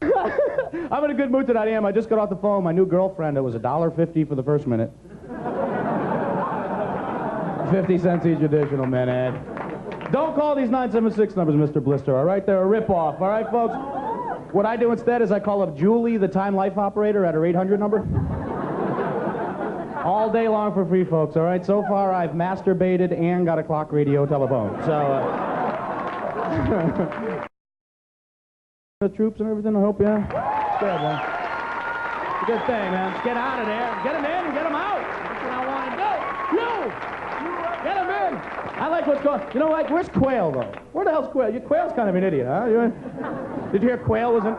I'm in a good mood tonight, I am. I just got off the phone with my new girlfriend. It was $1.50 for the first minute. 50 cents each additional minute. Don't call these 976 numbers, Mr. Blister, all right? They're a rip-off, all right, folks? What I do instead is I call up Julie, the Time Life operator, at her 800 number. All day long for free, folks, all right? So far, I've masturbated and got a clock radio telephone. So, the troops and everything, I hope, yeah? Good, man. It's a good thing, man. Get out of there. Get them in, get them out. That's what I want to do. You! Get them in. I like what's going on. You know what? Where's Quail, though? Where the hell's Quail? Quail's kind of an idiot, huh? Did you hear Quail was in...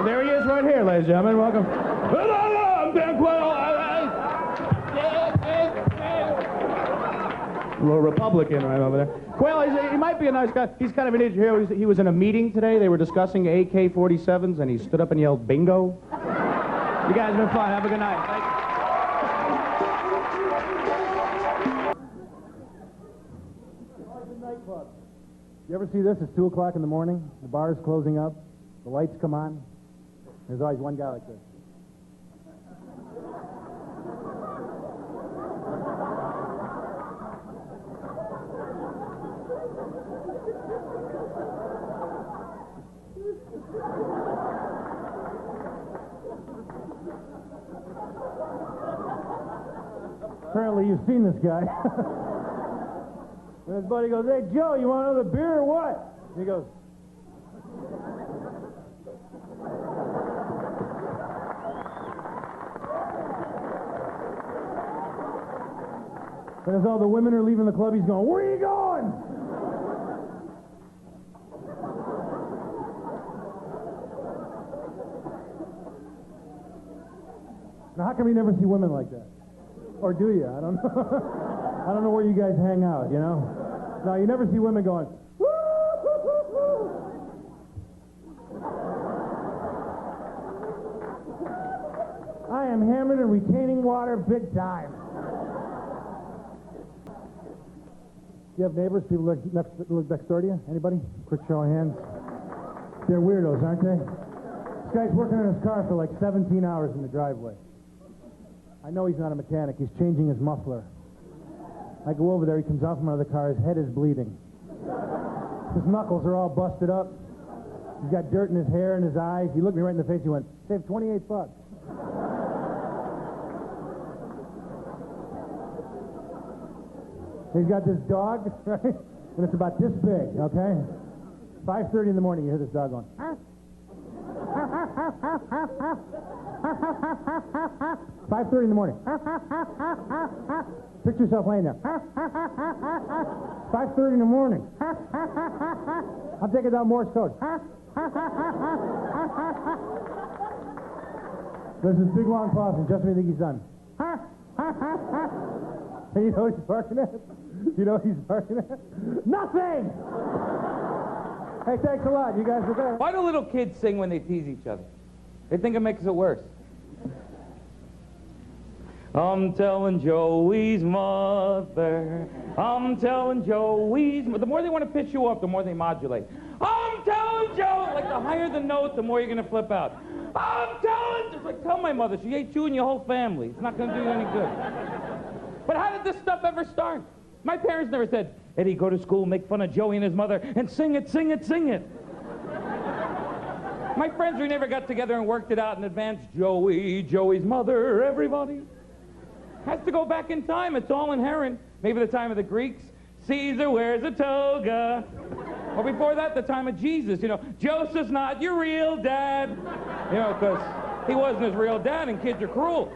There he is right here, ladies and gentlemen. Welcome. I'm Dan Quail. A little Republican right over there. Quail, he might be a nice guy. He's kind of an idiot here. He was in a meeting today. They were discussing AK-47s, and he stood up and yelled, bingo. You guys have been fun. Have a good night. Thank you. You ever see this? It's 2 o'clock in the morning. The bar is closing up. The lights come on. There's always one guy like this. Apparently you've seen this guy. And his buddy goes, hey, Joe, you want another beer or what? And he goes, and as all the women are leaving the club, he's going, where are you going? Now, how come you never see women like that? Or do you? I don't know. I don't know where you guys hang out, you know? No, you never see women going, woo, woo, woo, woo. I am hammered and retaining water big time. You have neighbors, people live next door to you? Anybody? Quick show of hands. They're weirdos, aren't they? This guy's working on his car for like 17 hours in the driveway. I know he's not a mechanic. He's changing his muffler. I go over there. He comes out from under the car. His head is bleeding. His knuckles are all busted up. He's got dirt in his hair and his eyes. He looked me right in the face. He went, save 28 bucks. He's got this dog, right? And it's about this big, okay? 5:30 in the morning, you hear this dog going, 5:30 in the morning. Picture yourself laying there. 5:30 in the morning. I'm taking down Morse code. There's this big long pause, and just when you think he's done. And you know what he's barking at? You know what he's barking at? Nothing! Hey, thanks a lot. You guys were there. Why do little kids sing when they tease each other? They think it makes it worse. I'm telling Joey's mother. I'm telling Joey's mother. The more they want to pitch you up, the more they modulate. I'm telling Joe. Like, the higher the note, the more you're going to flip out. I'm telling. Just like, tell my mother. She hates you and your whole family. It's not going to do you any good. But how did this stuff ever start? My parents never said, Eddie, go to school, make fun of Joey and his mother, and sing it, sing it, sing it. My friends, we never got together and worked it out in advance. Joey, Joey's mother, everybody. Has to go back in time. It's all inherent. Maybe the time of the Greeks. Caesar wears a toga. Or before that, the time of Jesus. You know, Joseph's not your real dad. You know, because he wasn't his real dad, and kids are cruel.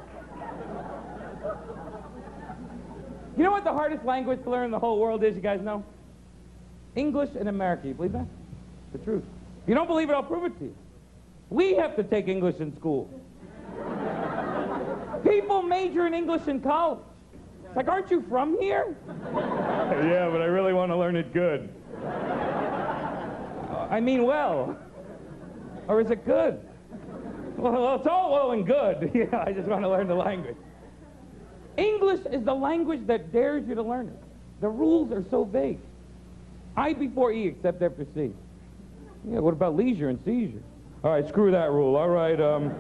You know what the hardest language to learn in the whole world is, you guys know? English in America. You believe that? The truth. If you don't believe it, I'll prove it to you. We have to take English in school. People major in English in college. It's like, aren't you from here? Yeah, but I really want to learn it good. I mean, well. Or is it good? Well, it's all well and good. Yeah, I just want to learn the language. English is the language that dares you to learn it. The rules are so vague. I before E except after C. Yeah, what about leisure and seizure? All right, screw that rule. All right, all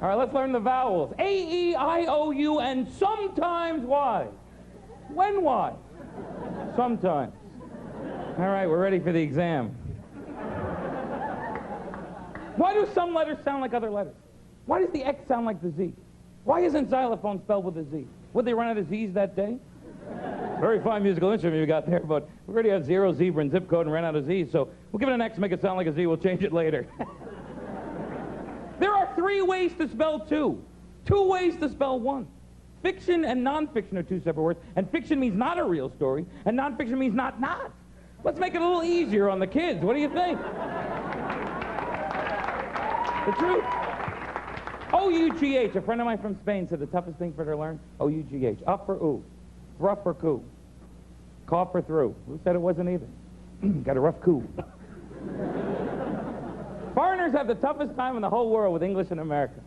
right, let's learn the vowels. A, E, I, O, U, and sometimes Y. When Y? Sometimes. All right, we're ready for the exam. Why do some letters sound like other letters? Why does the X sound like the Z? Why isn't xylophone spelled with a Z? Would they run out of Z's that day? Very fine musical instrument you got there, but we already have 0, zebra, and zip code and ran out of Z's, so we'll give it an X, make it sound like a Z. We'll change it later. There are 3 ways to spell 2. 2 ways to spell 1. Fiction and nonfiction are 2 separate words, and fiction means not a real story, and nonfiction means not. Let's make it a little easier on the kids. What do you think? The truth. O-U-G-H. A friend of mine from Spain said the toughest thing for her to learn, O-U-G-H. Up for oo. Rough for coo. Cough for through. Who said it wasn't either? Got a rough coo. Foreigners have the toughest time in the whole world with English in America.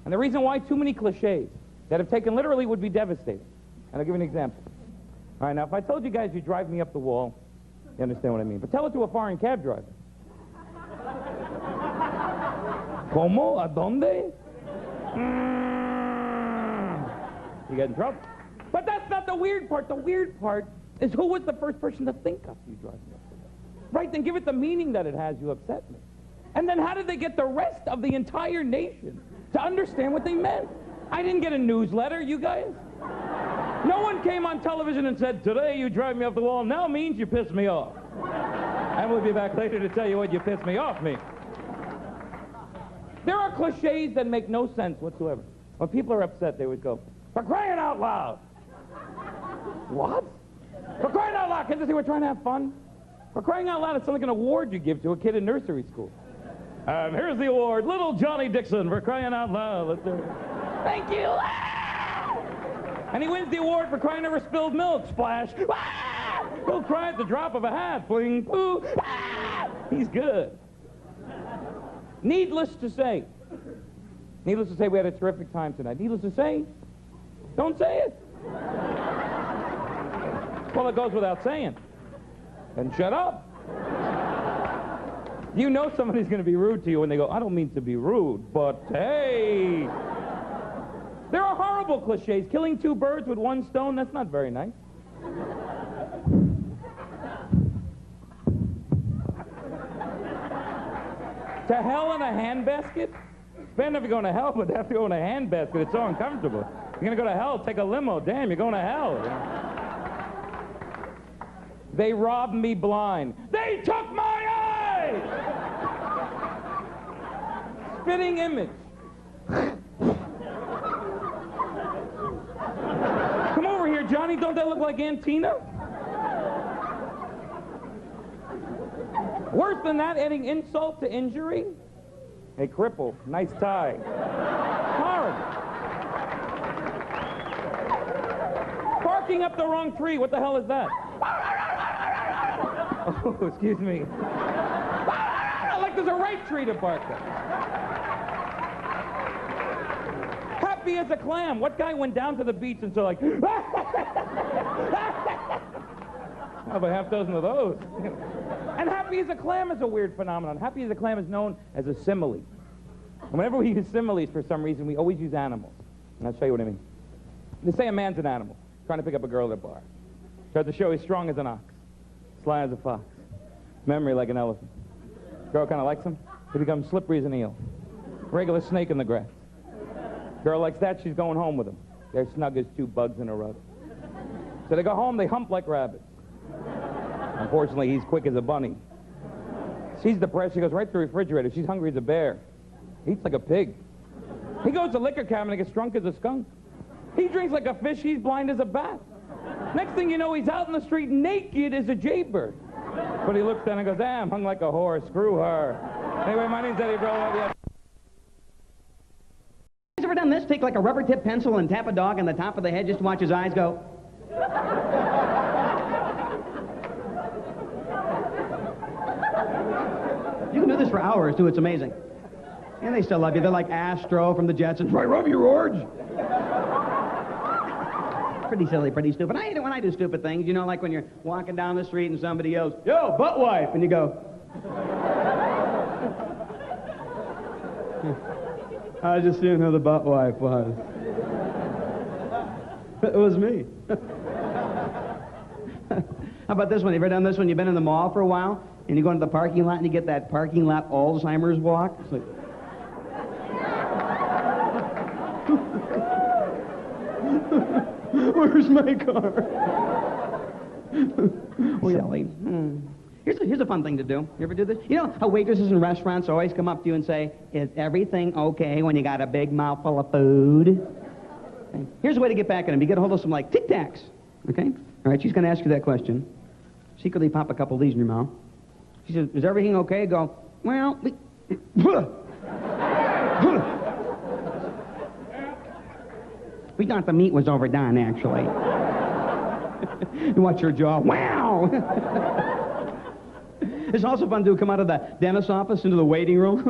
And the reason why, too many cliches that if taken literally would be devastating. And I'll give you an example. All right, now if I told you guys you drive me up the wall, you understand what I mean. But tell it to a foreign cab driver. ¿Cómo? ¿A dónde? You get in trouble. But that's not the weird part. The weird part is who was the first person to think of you driving me up the wall? Right, then give it the meaning that it has. You upset me. And then how did they get the rest of the entire nation to understand what they meant? I didn't get a newsletter, you guys. No one came on television and said, today you drive me off the wall now means you pissed me off. And we'll be back later to tell you what you pissed me off means. There are cliches that make no sense whatsoever. When people are upset, they would go, for crying out loud. What? For crying out loud, kids, see we're trying to have fun? For crying out loud, it's like an award you give to a kid in nursery school. Here's the award, little Johnny Dixon, for crying out loud. Let's do it. Thank you. And he wins the award for crying over spilled milk. Splash. He'll cry at the drop of a hat. Fling, poo. He's good. Needless to say, we had a terrific time tonight. Needless to say, don't say it. Well, it goes without saying. Then shut up. You know somebody's going to be rude to you when they go, I don't mean to be rude, but hey. There are horrible cliches. Killing 2 birds with 1 stone, that's not very nice. To hell in a handbasket? Depending if you're going to hell, but have to go in a handbasket. It's so uncomfortable. You're going to go to hell, take a limo. Damn, you're going to hell. They robbed me blind. They took my eye! Spitting image. Come over here, Johnny. Don't that look like Aunt Tina? Worse than that, adding insult to injury. Hey, cripple, nice tie. Horrible. Barking up the wrong tree. What the hell is that? Oh, excuse me. Like there's a right tree to bark at. Happy as a clam. What guy went down to the beach and so like... How about half dozen of those? And happy as a clam is a weird phenomenon. Happy as a clam is known as a simile. And whenever we use similes for some reason, we always use animals. And I'll show you what I mean. They say a man's an animal, trying to pick up a girl at a bar. Tries to show he's strong as an ox, sly as a fox, memory like an elephant. Girl kind of likes him, he becomes slippery as an eel. Regular snake in the grass. Girl likes that, she's going home with him. They're snug as 2 bugs in a rug. So they go home, they hump like rabbits. Unfortunately, he's quick as a bunny. She's depressed, she goes right to the refrigerator. She's hungry as a bear. Eats like a pig. He goes to the liquor cabinet and gets drunk as a skunk. He drinks like a fish, he's blind as a bat. Next thing you know, he's out in the street naked as a jaybird. But he looks down and goes, damn, hung like a whore, screw her. Anyway, my name's Eddie Brolo. You ever done this? Take like a rubber tip pencil and tap a dog on the top of the head just to watch his eyes go. You can do this for hours, too. It's amazing. And they still love you. They're like Astro from the Jetsons. Right, rub your orange. Pretty silly, pretty stupid. I hate it when I do stupid things. You know, like when you're walking down the street and somebody yells, yo, butt wipe. And you go, I just didn't know who the butt wife was. It was me. How about this one? You ever done this one? You've been in the mall for a while, and you go into the parking lot, and you get that parking lot Alzheimer's walk. It's like... Where's my car? Silly. Here's a fun thing to do. You ever do this? You know how waitresses in restaurants always come up to you and say, "Is everything okay when you got a big mouthful of food?" Okay. Here's a way to get back at them. You get a hold of some, like, Tic Tacs. Okay? All right, she's going to ask you that question. Secretly pop a couple of these in your mouth. She says, "Is everything okay?" Go, "Well, we thought the meat was overdone, actually." You watch your jaw. Wow! It's also fun to come out of the dentist's office into the waiting room.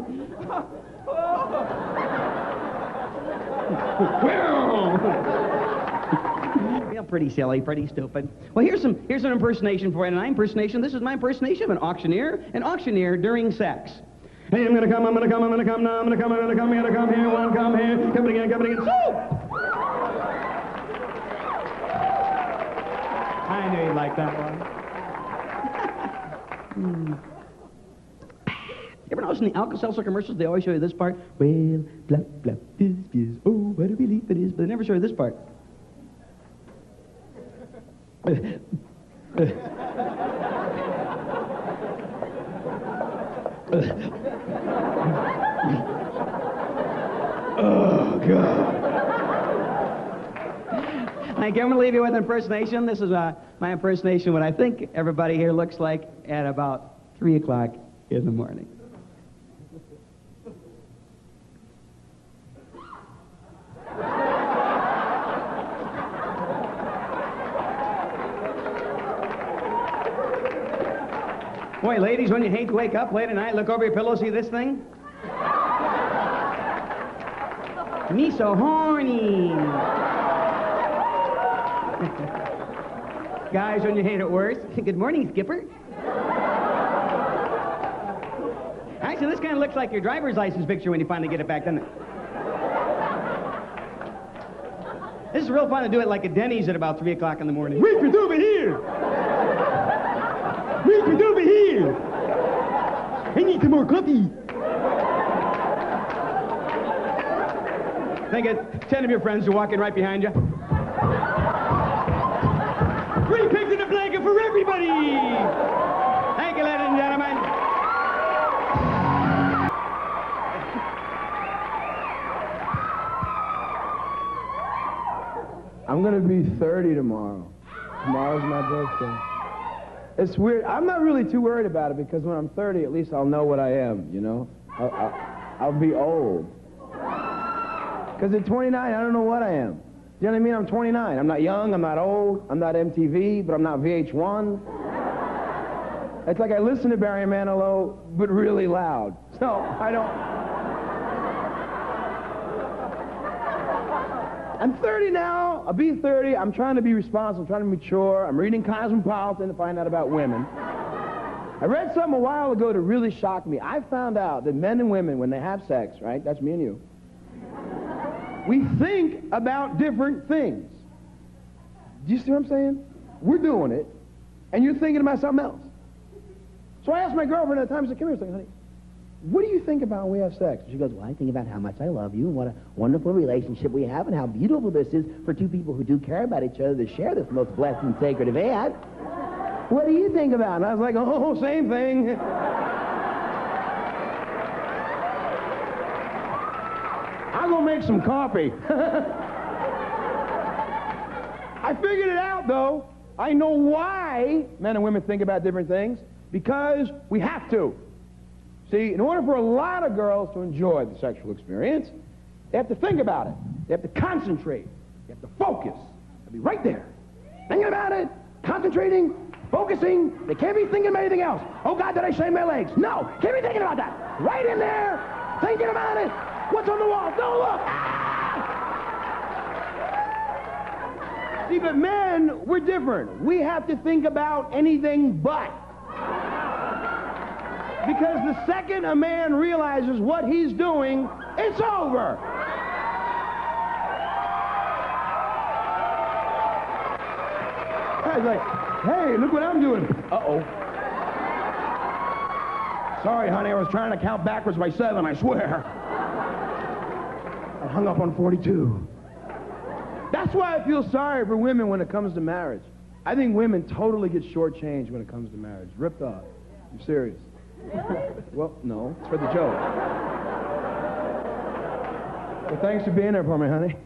Feel pretty silly, pretty stupid. Well, here's an impersonation for you tonight. Impersonation. This is my impersonation of an auctioneer during sex. Hey, I'm gonna come now, I'm gonna come here, one come here, come again, so! I knew you'd like that one. You ever notice in the Alka-Seltzer commercials, they always show you this part? Well, blah, blah, this is, oh, what a relief it is, but they never show you this part. Oh, God. I'm going to leave you with an impersonation. This is my impersonation, what I think everybody here looks like at about 3 o'clock in the morning. Boy, ladies, when you hate to wake up late at night, look over your pillow, see this thing? Me so horny. Guys, when you hate it worse, good morning, Skipper. Actually, this kind of looks like your driver's license picture when you finally get it back, doesn't it? This is real fun to do it like at Denny's at about 3 o'clock in the morning. Wait for over here! Wait for over here! I need some more coffee! Then get 10 of your friends to walk in right behind you. We picked in a blanket for everybody! Thank you, ladies and gentlemen. I'm gonna be 30 tomorrow. Tomorrow's my birthday. It's weird. I'm not really too worried about it because when I'm 30, at least I'll know what I am, you know? I'll be old. Because at 29, I don't know what I am. You know what I mean? I'm 29. I'm not young, I'm not old, I'm not MTV, but I'm not VH1. It's like I listen to Barry Manilow, but really loud. So, I don't... I'm 30 now, I'll be 30, I'm trying to be responsible, I'm trying to be mature, I'm reading Cosmopolitan to find out about women. I read something a while ago that really shocked me. I found out that men and women, when they have sex, right, that's me and you, we think about different things. Do you see what I'm saying? We're doing it, and you're thinking about something else. So I asked my girlfriend at the time, I said, "Come here a second, honey. What do you think about when we have sex?" She goes, "Well, I think about how much I love you and what a wonderful relationship we have and how beautiful this is for two people who do care about each other to share this most blessed and sacred event. What do you think about?" And I was like, "Oh, same thing." I'm gonna make some coffee. I figured it out, though. I know why men and women think about different things. Because we have to. See, in order for a lot of girls to enjoy the sexual experience, they have to think about it. They have to concentrate. They have to focus. They'll be right there. Thinking about it, concentrating, focusing. They can't be thinking about anything else. "Oh, God, did I shave my legs?" No, can't be thinking about that. Right in there, thinking about it. What's on the wall? Don't look. Ah! See, but men, we're different. We have to think about anything but. Because the second a man realizes what he's doing, it's over. Guy's like, hey, look what I'm doing. Uh-oh. Sorry, honey, I was trying to count backwards by 7, I swear. I hung up on 42. That's why I feel sorry for women when it comes to marriage. I think women totally get shortchanged when it comes to marriage. Ripped off. I'm serious. Well, no, it's for the joke. Well, thanks for being there for me, honey.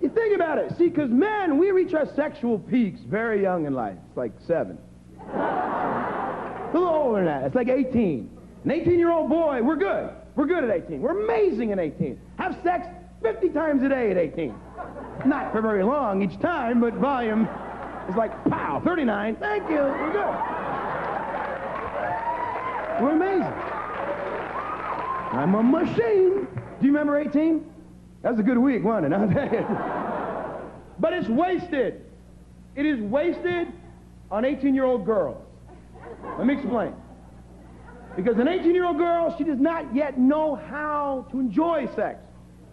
You think about it. See, because men, we reach our sexual peaks very young in life. It's like 7. A little older than that. It's like 18. An 18-year-old boy, we're good. We're good at 18. We're amazing at 18. Have sex 50 times a day at 18. Not for very long each time, but volume is like, pow, 39. Thank you. We're good. We're amazing. I'm a machine. Do you remember 18? That was a good week, wasn't it? I'll tell you. But it's wasted. It is wasted on 18-year-old girls. Let me explain. Because an 18-year-old girl, she does not yet know how to enjoy sex.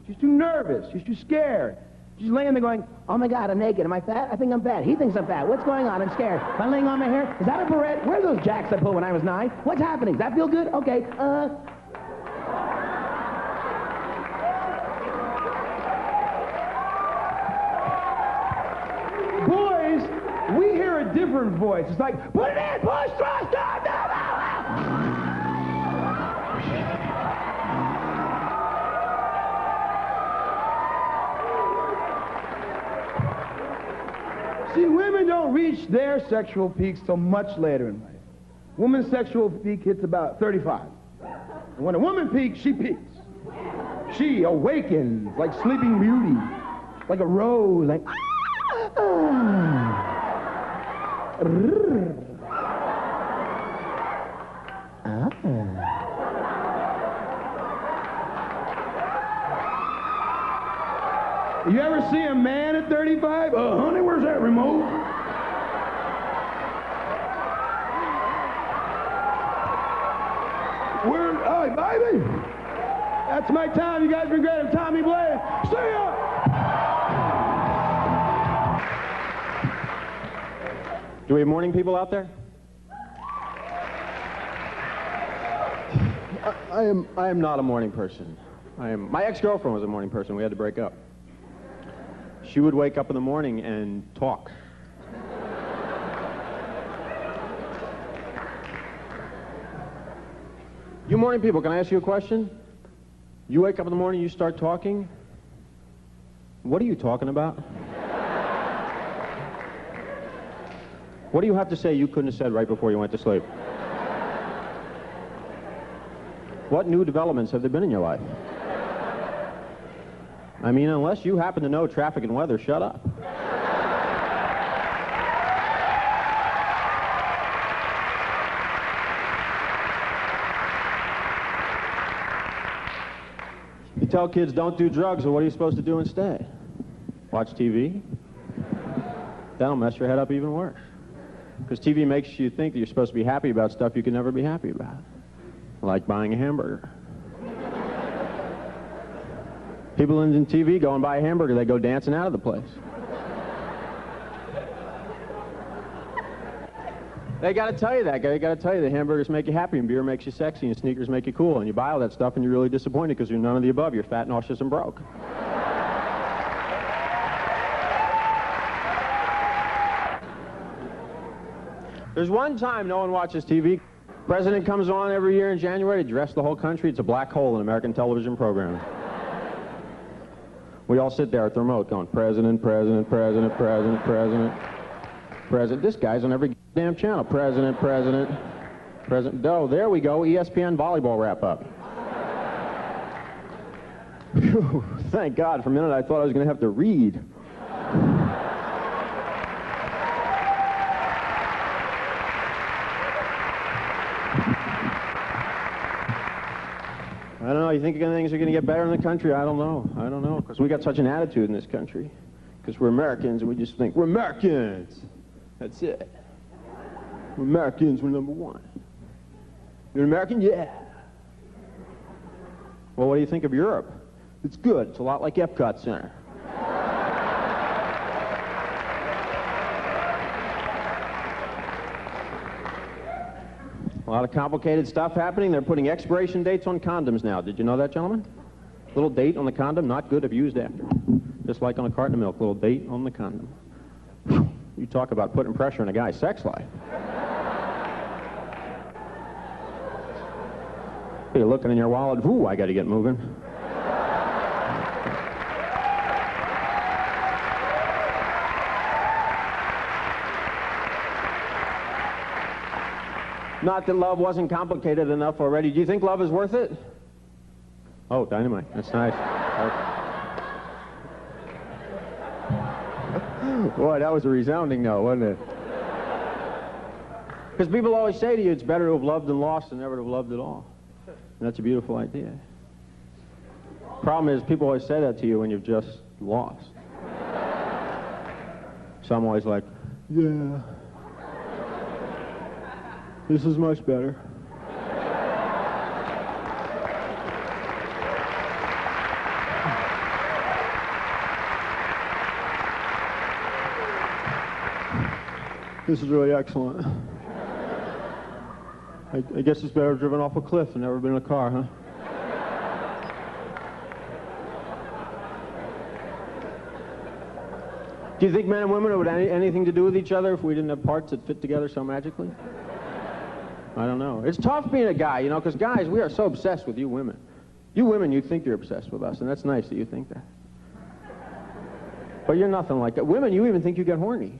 She's too nervous. She's too scared. She's laying there going, oh my God, I'm naked. Am I fat? I think I'm fat. He thinks I'm fat. What's going on? I'm scared. Am I laying on my hair? Is that a barrette? Where are those jacks I put when I was 9? What's happening? Does that feel good? Okay. Boys, we hear a different voice. It's like, put it in, push, thrust, no, no, no. See, women don't reach their sexual peaks till much later in life. Woman's sexual peak hits about 35. And when a woman peaks, she peaks. She awakens like Sleeping Beauty, like a rose, like, You ever see a man at 35? Honey, where's that remote? Oh, baby. That's my time. You guys been great. I'm Tommy Blair. See ya! Do we have morning people out there? I am not a morning person. My ex-girlfriend was a morning person. We had to break up. She would wake up in the morning and talk. You morning people, can I ask you a question? You wake up in the morning, you start talking. What are you talking about? What do you have to say you couldn't have said right before you went to sleep? What new developments have there been in your life? I mean, unless you happen to know traffic and weather, shut up. You tell kids don't do drugs, so what are you supposed to do instead? Watch TV? That'll mess your head up even worse. Because TV makes you think that you're supposed to be happy about stuff you can never be happy about. Like buying a hamburger. People in TV go and buy a hamburger, they go dancing out of the place. They got to tell you that. They got to tell you that hamburgers make you happy and beer makes you sexy and sneakers make you cool. And you buy all that stuff and you're really disappointed because you're none of the above. You're fat, nauseous, and broke. There's one time no one watches TV. President comes on every year in January to address the whole country. It's a black hole in American television programming. We all sit there at the remote going, President, President, President, President, President, President. This guy's on every damn channel. President, President, President. Oh, there we go. ESPN volleyball wrap-up. Phew, thank God. For a minute I thought I was going to have to read. I don't know. You think things are going to get better in the country? I don't know. I don't know. Because we got such an attitude in this country. Because we're Americans and we just think, we're Americans. That's it. Americans were number one. You're an American? Yeah. Well, what do you think of Europe? It's good. It's a lot like Epcot Center. A lot of complicated stuff happening. They're putting expiration dates on condoms now. Did you know that, gentlemen? Little date on the condom, not good if used after. Just like on a carton of milk, little date on the condom. Whew. You talk about putting pressure on a guy's sex life. You're looking in your wallet, ooh, I got to get moving. Not that love wasn't complicated enough already. Do you think love is worth it? Oh, dynamite. That's nice. Boy, that was a resounding no, wasn't it? Because people always say to you, it's better to have loved and lost than never to have loved at all. And that's a beautiful idea. Problem is, people always say that to you when you've just lost. So I'm always like, yeah. This is much better. This is really excellent. I guess it's better driven off a cliff than never been in a car, huh? Do you think men and women would have anything to do with each other if we didn't have parts that fit together so magically? I don't know. It's tough being a guy, you know, because guys, we are so obsessed with you women. You women, you think you're obsessed with us, and that's nice that you think that. But you're nothing like that. Women, you even think you get horny.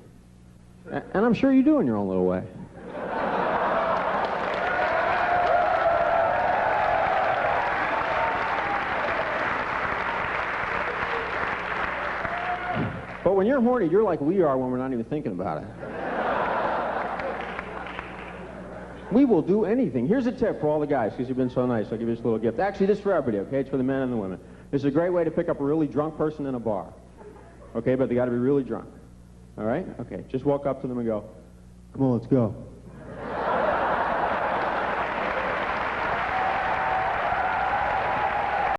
And I'm sure you do in your own little way. But when you're horny, you're like we are when we're not even thinking about it. We will do anything. Here's a tip for all the guys, because you've been so nice. I'll give you this little gift. Actually, this is for everybody, okay? It's for the men and the women. This is a great way to pick up a really drunk person in a bar. Okay, but they got to be really drunk. All right? Okay, just walk up to them and go, come on, let's go.